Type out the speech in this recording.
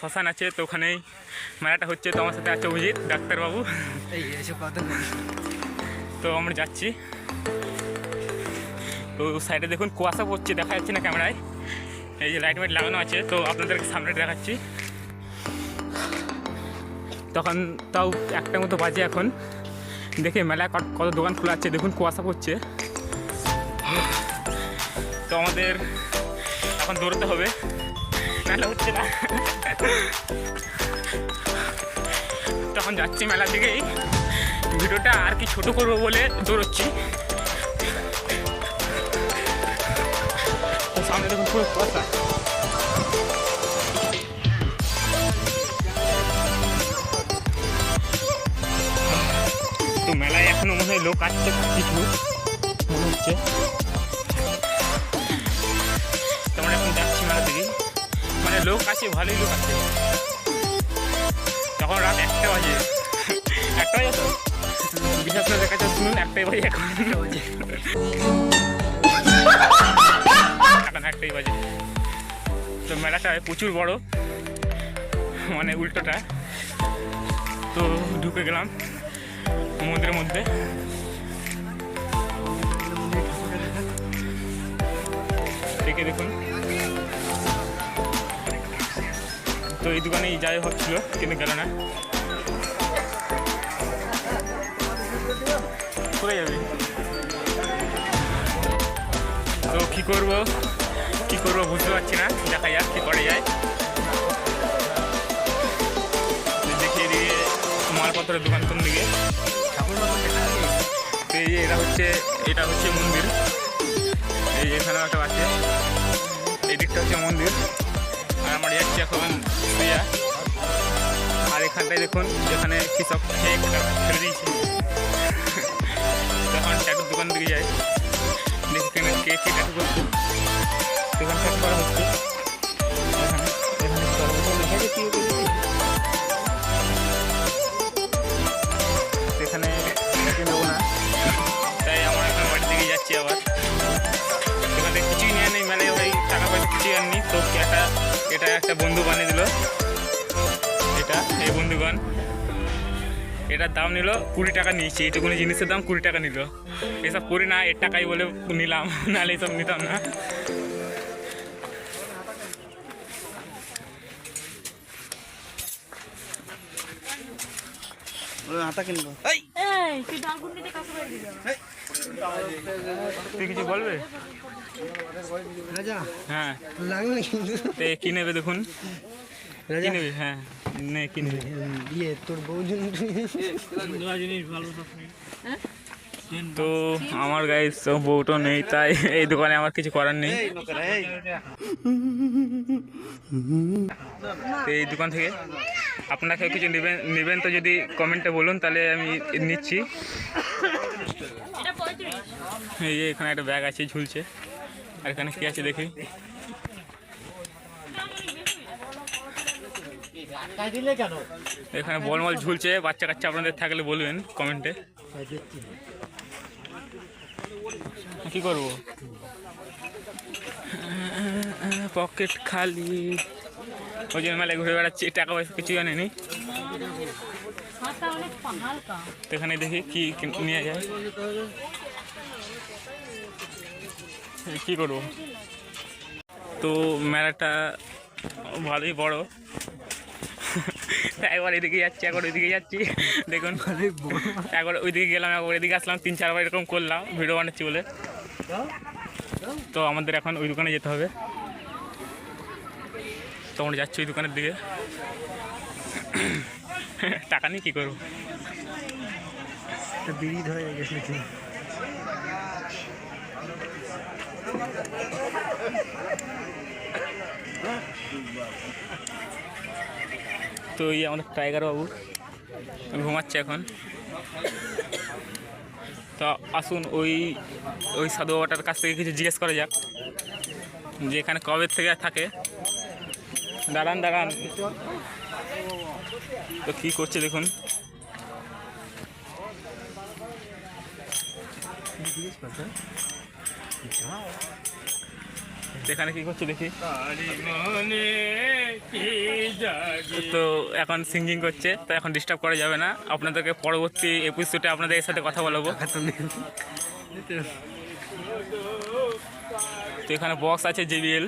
শ্মশান আছে, তো ওখানেই মেলাটা হচ্ছে। তো আমার সাথে আছে অভিজিৎ ডাক্তারবাবু। তো আমরা যাচ্ছি। তো সাইডে দেখুন কুয়াশা পড়ছে, দেখা যাচ্ছে না ক্যামেরায়। এই যে লাইট মাইট লাগানো আছে, তো আপনাদেরকে সামনে দেখাচ্ছি। তখন তাও একটার মতো বাজে এখন। দেখে মেলায় কত দোকান খোলা আছে, দেখুন কুয়াশা পড়ছে। তো আমাদের এখন দৌড়তে হবে, মেলা হচ্ছে না। তখন যাচ্ছি মেলার দিকেই। ভিডিওটা আর কি ছোট করবো বলে দৌড়চ্ছি। তো সামনে দেখুন পুরো কুয়াশা। তো মেলায় এখনো মনে হয় লোক আসছে কিছু মনে হচ্ছে। তোমরা এখন যাচ্ছি মেলার দিকে, মানে লোক আছে, ভালোই লোক আছে। তখন রাত 1টা বাজে। 1টা বাজে তো বিশেষ করে দেখা যাচ্ছে, শুনুন 1টাই বাজে এখন। এখন 1টাই বাজে। তো মেলাটা প্রচুর বড়, মানে উল্টোটা। তো ঢুকে গেলাম মন্দিরের মধ্যে। দেখে দেখুন। তো এই দোকানেই যাই ভাবছিল, কিন্তু গেল না। কোথায় যাবে? তো কী করবো বুঝতে পারছি না। দেখা যাক কী করে যায়। দেখি এদিকে মালপত্রের দোকান কোন দিকে। তো এই যে এটা হচ্ছে মন্দির। এই এখানেও একটা আছে, এই দিকটা হচ্ছে মন্দির। আর আমরা যাচ্ছি এখন প্রিয়া। আর এখানটায় দেখুন, এখানে কি সব কেক ফেলে দিয়েছে। এখন ট্যাটুর দোকান দিকে যাই, দেখি কেন কেক ট্যাটু করছে। এখানে ট্যাটু করা হচ্ছে। এখানে নেবো না, তাই আমরা এখন বাড়ির দিকে যাচ্ছি। আবার এখানে কিছুই নিয়ে নেই, মানে ওই টাকা পয়সা কিছুই আননি। তো এটা একটা বন্ধু বানিয়ে দিল। এই বন্ধুগণ, এটার দাম নিল 20 টাকা নিয়েছি। এইটুকুনি জিনিসের দাম 20 টাকা নিল। এসব করি না, এর টাকাই বলে নিলাম, নাহলে এসব নিতাম না। তুই কিছু বলবে? হ্যাঁ, কি নেবে দেখুন, কি নেবে? হ্যাঁ, কি নেবে? তোর বউ জিনিস ভালো। তো আমার গাইস বউটা নেই, তাই এই দোকানে আমার কিছু করার নেই। তো এই দোকান থেকে আপনারা কেউ কিছু নেবেন তো যদি কমেন্টে বলুন, তাহলে আমি নিচ্ছি। এই যে এখানে একটা ব্যাগ আছে, ঝুলছে। আর এখানে কি আছে দেখি। এখানে বলমল ঝুলছে। বাচ্চা কাচ্চা আপনাদের থাকলে বলবেন কমেন্টে। কি করব? পকেট খালি, ওই জন্য মেলায় ঘুরে বেড়াচ্ছি। টাকা পয়সা কিছুই আনেনি। তো এখানে দেখি কি নিয়ে যায়। কি করব? তো মেলাটা ভালোই বড়। একবার এদিকে যাচ্ছি, একবার ওইদিকে যাচ্ছি। দেখুন, একবার ওইদিকে গেলাম, একবার এদিকে আসলাম। 3-4বার এরকম করলাম ভিডিও বানাচ্ছি বলে। তো আমাদের এখন ওই দোকানে যেতে হবে। তো আমরা যাচ্ছি ওই দোকানের দিকে। টাকা নিয়ে কী করবো? বিড়ি ধরে গেছে। তো এই আমাদের টাইগার বাবু ঘুমাচ্ছে এখন। তো আসুন ওই সাধু বাবাটার কাছ থেকে কিছু জিজ্ঞেস করা যাক, যে এখানে কবে থেকে থাকে। দাঁড়ান। তো কী করছে দেখুন। এখানে কি করছে দেখি। তো এখন সিঙ্গিং করছে, তো এখন ডিস্টার্ব করা যাবে না। আপনাদেরকে পরবর্তী এপিসোডে আপনাদের সাথে কথা বলবো। তো এখানে বক্স আছে JBL।